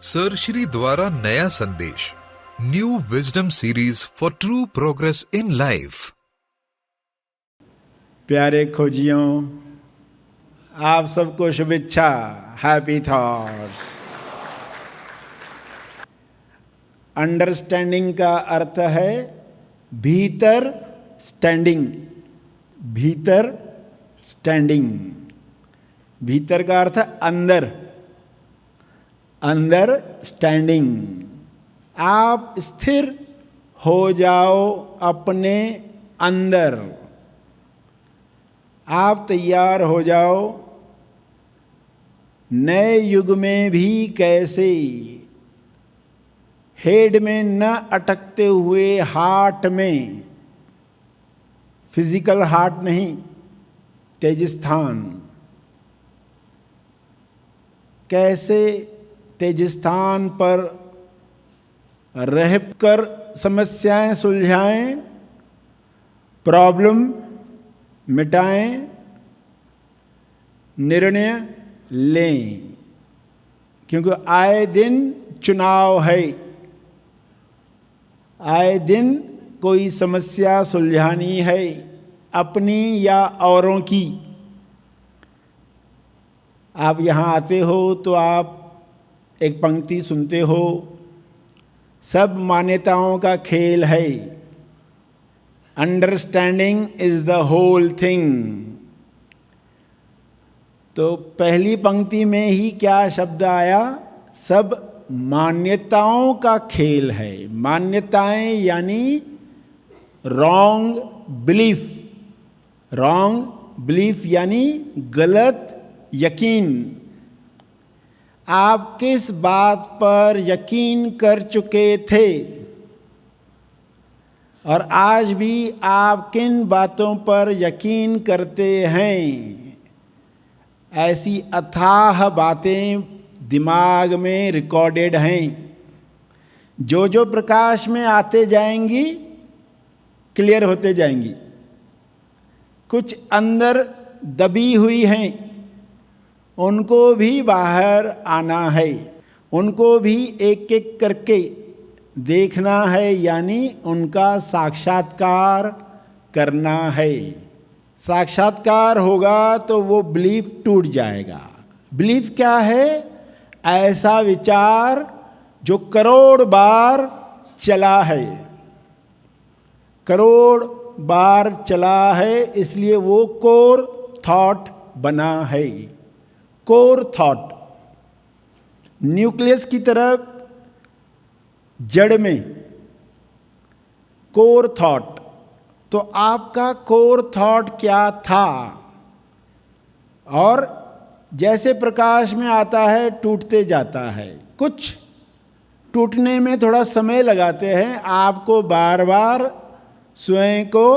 Sir Shri द्वारा नया संदेश, new wisdom series for true progress in life. प्यारे खोजियों, आप सबको शुभेच्छा, हैप्पी थॉट्स। अंडरस्टैंडिंग का अर्थ है भीतर स्टैंडिंग। भीतर स्टैंडिंग, भीतर का अर्थ अंदर, अंदर स्टैंडिंग। आप स्थिर हो जाओ अपने अंदर, आप तैयार हो जाओ नए युग में भी कैसे हेड में न अटकते हुए हार्ट में, फिजिकल हार्ट नहीं, तेजस्थान, कैसे तेजस्थान पर रहकर समस्याएं सुलझाएं, प्रॉब्लम मिटाएं, निर्णय लें। क्योंकि आए दिन चुनाव है, आए दिन कोई समस्या सुलझानी है, अपनी या औरों की। आप यहाँ आते हो तो आप एक पंक्ति सुनते हो, सब मान्यताओं का खेल है, understanding is the whole thing. तो पहली पंक्ति में ही क्या शब्द आया? सब मान्यताओं का खेल है। मान्यताएं यानी रॉन्ग बिलीफ, रॉन्ग बिलीफ यानी गलत यकीन। आप किस बात पर यकीन कर चुके थे और आज भी आप किन बातों पर यकीन करते हैं, ऐसी अथाह बातें दिमाग में रिकॉर्डेड हैं। जो जो प्रकाश में आते जाएंगी क्लियर होते जाएंगी। कुछ अंदर दबी हुई हैं, उनको भी बाहर आना है, उनको भी एक एक करके देखना है, यानी उनका साक्षात्कार करना है। साक्षात्कार होगा तो वो बिलीफ टूट जाएगा। बिलीफ क्या है? ऐसा विचार जो करोड़ बार चला है, करोड़ बार चला है, इसलिए वो कोर थॉट बना है। कोर थॉट न्यूक्लियस की तरफ, जड़ में कोर थॉट। तो आपका कोर थॉट क्या था? और जैसे प्रकाश में आता है टूटते जाता है। कुछ टूटने में थोड़ा समय लगाते हैं, आपको बार बार स्वयं को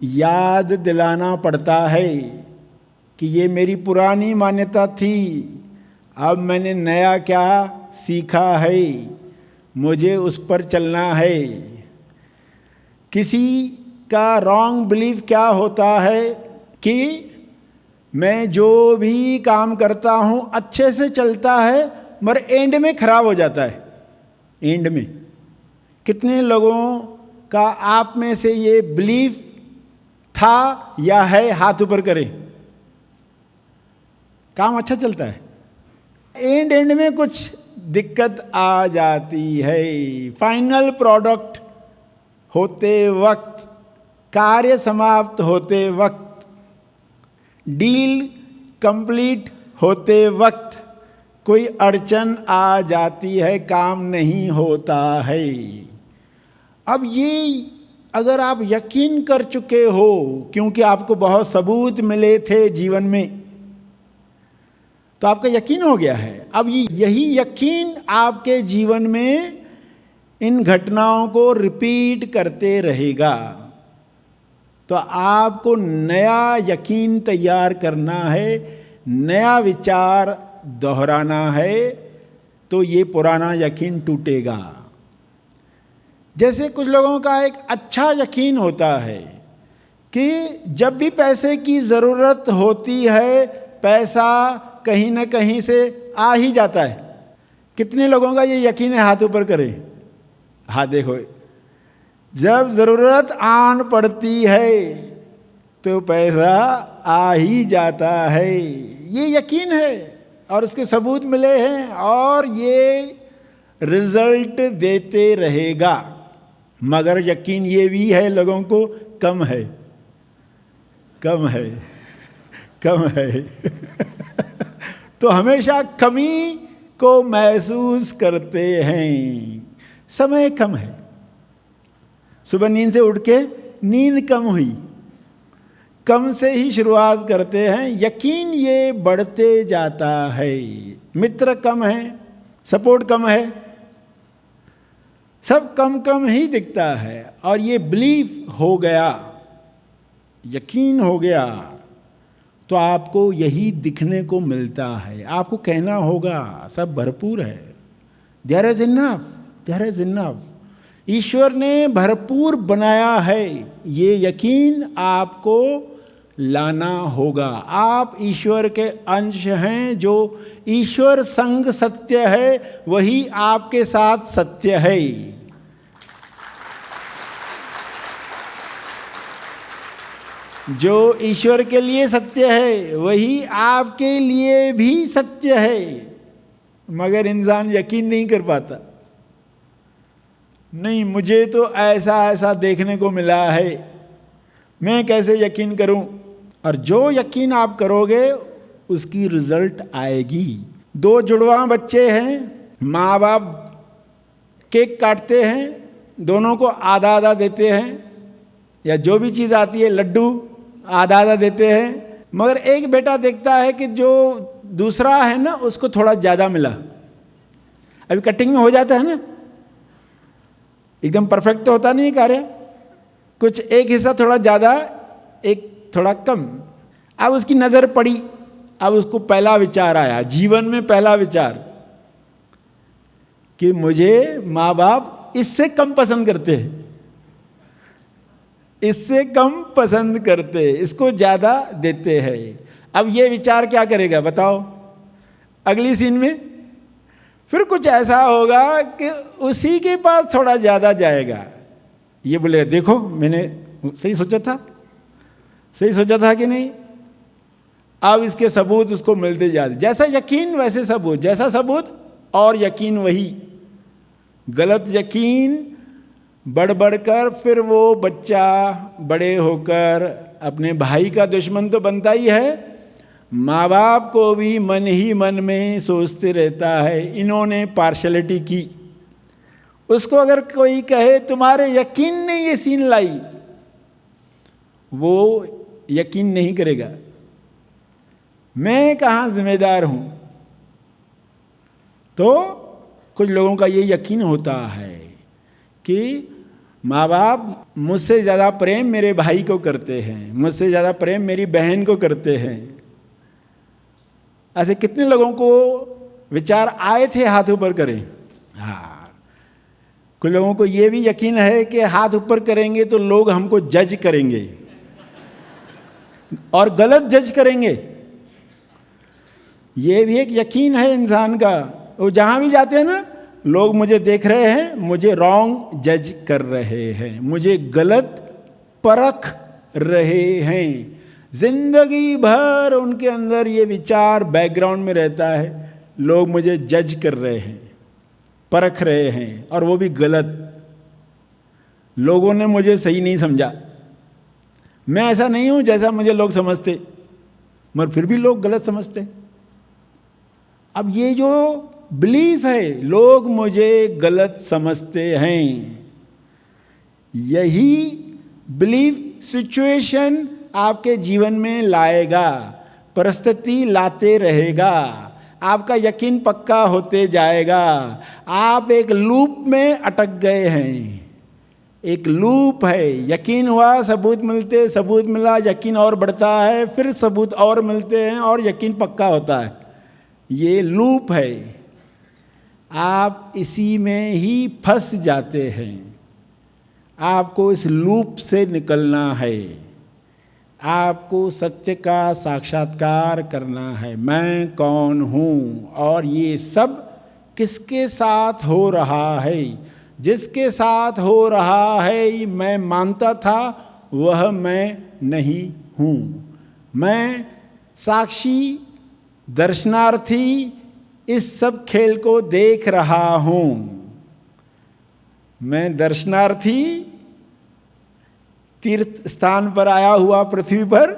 याद दिलाना पड़ता है कि ये मेरी पुरानी मान्यता थी, अब मैंने नया क्या सीखा है, मुझे उस पर चलना है। किसी का रॉन्ग बिलीफ क्या होता है कि मैं जो भी काम करता हूँ अच्छे से चलता है, मगर एंड में खराब हो जाता है। एंड में कितने लोगों का आप में से ये बिलीफ था या है? हाथ ऊपर करें। काम अच्छा चलता है, एंड में कुछ दिक्कत आ जाती है। फाइनल प्रोडक्ट होते वक्त, कार्य समाप्त होते वक्त, डील कंप्लीट होते वक्त कोई अड़चन आ जाती है, काम नहीं होता है। अब ये अगर आप यकीन कर चुके हो, क्योंकि आपको बहुत सबूत मिले थे जीवन में, तो आपका यकीन हो गया है। अब यही यकीन आपके जीवन में इन घटनाओं को रिपीट करते रहेगा। तो आपको नया यकीन तैयार करना है, नया विचार दोहराना है, तो ये पुराना यकीन टूटेगा। जैसे कुछ लोगों का एक अच्छा यकीन होता है कि जब भी पैसे की ज़रूरत होती है, पैसा कहीं न कहीं से आ ही जाता है। कितने लोगों का ये यकीन है? हाथ ऊपर करें। हाँ देखो, जब जरूरत आन पड़ती है तो पैसा आ ही जाता है, ये यकीन है और उसके सबूत मिले हैं और ये रिजल्ट देते रहेगा। मगर यकीन ये भी है लोगों को कम है, कम है, कम है। तो हमेशा कमी को महसूस करते हैं। समय कम है, सुबह नींद से उठ के नींद कम हुई, कम से ही शुरुआत करते हैं, यकीन ये बढ़ते जाता है। मित्र कम है, सपोर्ट कम है, सब कम कम ही दिखता है और ये बिलीफ हो गया, यकीन हो गया तो आपको यही दिखने को मिलता है। आपको कहना होगा सब भरपूर है, there is enough, there is enough. ईश्वर ने भरपूर बनाया है, ये यकीन आपको लाना होगा। आप ईश्वर के अंश हैं, जो ईश्वर संग सत्य है वही आपके साथ सत्य है। जो ईश्वर के लिए सत्य है वही आपके लिए भी सत्य है, मगर इंसान यकीन नहीं कर पाता। नहीं, मुझे तो ऐसा ऐसा देखने को मिला है, मैं कैसे यकीन करूं? और जो यकीन आप करोगे उसकी रिजल्ट आएगी। दो जुड़वा बच्चे हैं, माँ बाप केक काटते हैं, दोनों को आधा आधा देते हैं, या जो भी चीज़ आती है लड्डू आधा आधा देते हैं, मगर एक बेटा देखता है कि जो दूसरा है ना उसको थोड़ा ज़्यादा मिला। अभी कटिंग में हो जाता है ना, एकदम परफेक्ट तो होता नहीं कार्य, कुछ एक हिस्सा थोड़ा ज़्यादा एक थोड़ा कम। अब उसकी नज़र पड़ी, अब उसको पहला विचार आया, जीवन में पहला विचार कि मुझे माँ बाप इससे कम पसंद करते हैं, इससे कम पसंद करते, इसको ज़्यादा देते हैं। अब ये विचार क्या करेगा बताओ? अगली सीन में फिर कुछ ऐसा होगा कि उसी के पास थोड़ा ज़्यादा जाएगा। ये बोले देखो मैंने सही सोचा था, सही सोचा था कि नहीं? अब इसके सबूत उसको मिलते जाते, जैसा यकीन वैसे सबूत, जैसा सबूत और यकीन वही। गलत यकीन बढ़ बढ़कर फिर वो बच्चा बड़े होकर अपने भाई का दुश्मन तो बनता ही है, माँ बाप को भी मन ही मन में सोचते रहता है इन्होंने पार्शलिटी की। उसको अगर कोई कहे तुम्हारे यकीन ने ये सीन लाई, वो यकीन नहीं करेगा, मैं कहाँ जिम्मेदार हूँ। तो कुछ लोगों का ये यकीन होता है कि माँ बाप मुझसे ज़्यादा प्रेम मेरे भाई को करते हैं, मुझसे ज़्यादा प्रेम मेरी बहन को करते हैं। ऐसे कितने लोगों को विचार आए थे? हाथ ऊपर करें। हाँ, कुछ लोगों को ये भी यकीन है कि हाथ ऊपर करेंगे तो लोग हमको जज करेंगे और गलत जज करेंगे। ये भी एक यकीन है इंसान का। वो जहाँ भी जाते हैं ना, लोग मुझे देख रहे हैं, मुझे रॉन्ग जज कर रहे हैं, मुझे गलत परख रहे हैं। जिंदगी भर उनके अंदर ये विचार बैकग्राउंड में रहता है, लोग मुझे जज कर रहे हैं, परख रहे हैं, और वो भी गलत। लोगों ने मुझे सही नहीं समझा, मैं ऐसा नहीं हूं जैसा मुझे लोग समझते, मगर फिर भी लोग गलत समझते। अब ये जो बिलीफ है लोग मुझे गलत समझते हैं, यही बिलीफ सिचुएशन आपके जीवन में लाएगा, परिस्थिति लाते रहेगा, आपका यकीन पक्का होते जाएगा। आप एक लूप में अटक गए हैं, एक लूप है। यकीन हुआ, सबूत मिलते, सबूत मिला, यकीन और बढ़ता है, फिर सबूत और मिलते हैं और यकीन पक्का होता है। ये लूप है, आप इसी में ही फंस जाते हैं। आपको इस लूप से निकलना है, आपको सत्य का साक्षात्कार करना है। मैं कौन हूँ और ये सब किसके साथ हो रहा है। जिसके साथ हो रहा है मैं मानता था वह मैं नहीं हूँ। मैं साक्षी दर्शनार्थी इस सब खेल को देख रहा हूँ। मैं दर्शनार्थी तीर्थ स्थान पर आया हुआ पृथ्वी पर,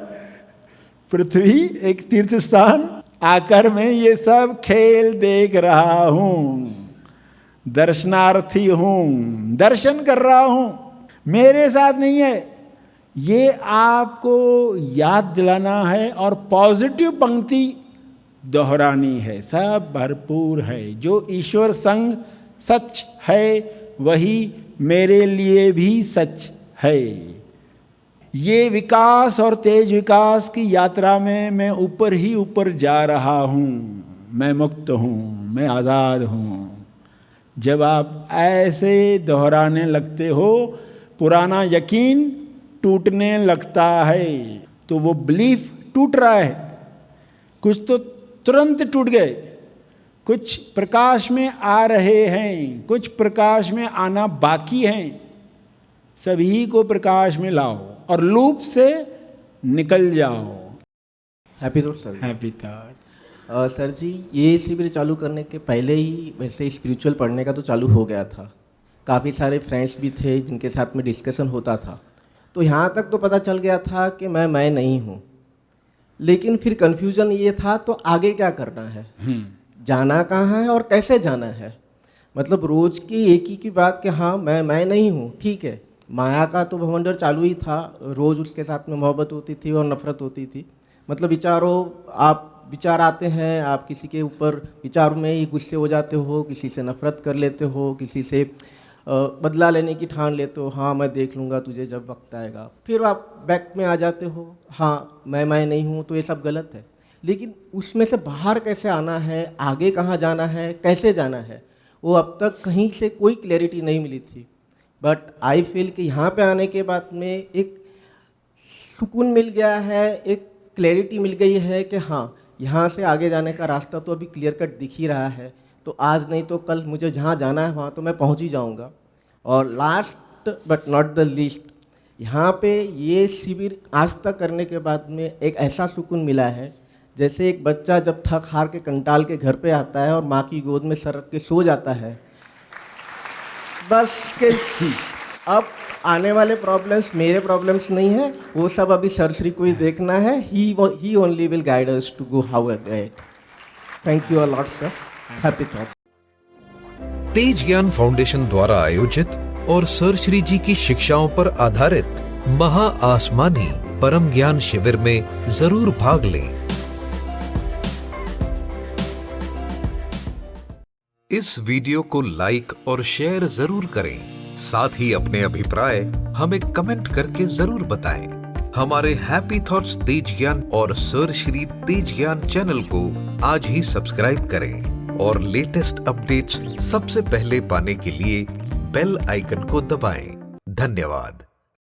पृथ्वी एक तीर्थ स्थान आकर मैं ये सब खेल देख रहा हूँ। दर्शनार्थी हूँ, दर्शन कर रहा हूँ, मेरे साथ नहीं है। ये आपको याद दिलाना है और पॉजिटिव पंक्ति दोहरानी है। सब भरपूर है। जो ईश्वर संग सच है वही मेरे लिए भी सच है। ये विकास और तेज विकास की यात्रा में मैं ऊपर ही ऊपर जा रहा हूँ। मैं मुक्त हूँ, मैं आज़ाद हूँ। जब आप ऐसे दोहराने लगते हो पुराना यकीन टूटने लगता है। तो वो बिलीफ टूट रहा है। कुछ तो तुरंत टूट गए, कुछ प्रकाश में आ रहे हैं, कुछ प्रकाश में आना बाकी हैं। सभी को प्रकाश में लाओ और लूप से निकल जाओ। Happy thought sir. Happy thought. Sir ji, ये शिविर चालू करने के पहले ही वैसे स्पिरिचुअल पढ़ने का तो चालू हो गया था। काफ़ी सारे फ्रेंड्स भी थे जिनके साथ में डिस्कशन होता था। तो यहाँ तक तो पता चल गया था कि मैं नहीं हूँ। लेकिन फिर कन्फ्यूज़न ये था तो आगे क्या करना है, जाना कहाँ है और कैसे जाना है। मतलब रोज़ की एक ही की बात कि हाँ मैं नहीं हूँ, ठीक है। माया का तो भवंडर चालू ही था। रोज़ उसके साथ में मोहब्बत होती थी और नफ़रत होती थी। मतलब विचार आते हैं, आप किसी के ऊपर विचार में ही गुस्से हो जाते हो, किसी से नफ़रत कर लेते हो, किसी से बदला लेने की ठान लेते हो, हाँ मैं देख लूँगा तुझे जब वक्त आएगा। फिर आप बैक में आ जाते हो, हाँ मैं नहीं हूँ। तो ये सब गलत है। लेकिन उसमें से बाहर कैसे आना है, आगे कहाँ जाना है, कैसे जाना है, वो अब तक कहीं से कोई क्लैरिटी नहीं मिली थी। बट आई फील कि यहाँ पे आने के बाद में एक सुकून मिल गया है, एक क्लैरिटी मिल गई है कि हाँ यहाँ से आगे जाने का रास्ता तो अभी क्लियर कट दिख ही रहा है। तो आज नहीं तो कल मुझे जहाँ जाना है वहाँ तो मैं पहुँच ही जाऊँगा। और last but not the least, यहाँ पे ये शिविर आज तक करने के बाद में एक ऐसा सुकून मिला है जैसे एक बच्चा जब थक हार के कंटाल के घर पे आता है और माँ की गोद में सर रख के सो जाता है। बस के अब आने वाले प्रॉब्लम्स मेरे प्रॉब्लम्स नहीं है, वो सब अभी सर श्री को ही देखना है। He only will guide us to go how ahead. Thank you a lot sir. Happy thought. Tej Gyan foundation द्वारा आयोजित और सर श्री जी की शिक्षाओं पर आधारित महा आसमानी परम ज्ञान शिविर में जरूर भाग लें। इस वीडियो को लाइक और शेयर जरूर करें। साथ ही अपने अभिप्राय हमें कमेंट करके जरूर बताएं। हमारे हैप्पी थॉट्स तेज ज्ञान और सर श्री तेज ज्ञान चैनल को आज ही सब्सक्राइब करें और लेटेस्ट अपडेट्स सबसे पहले पाने के लिए बेल आइकन को दबाएं। धन्यवाद।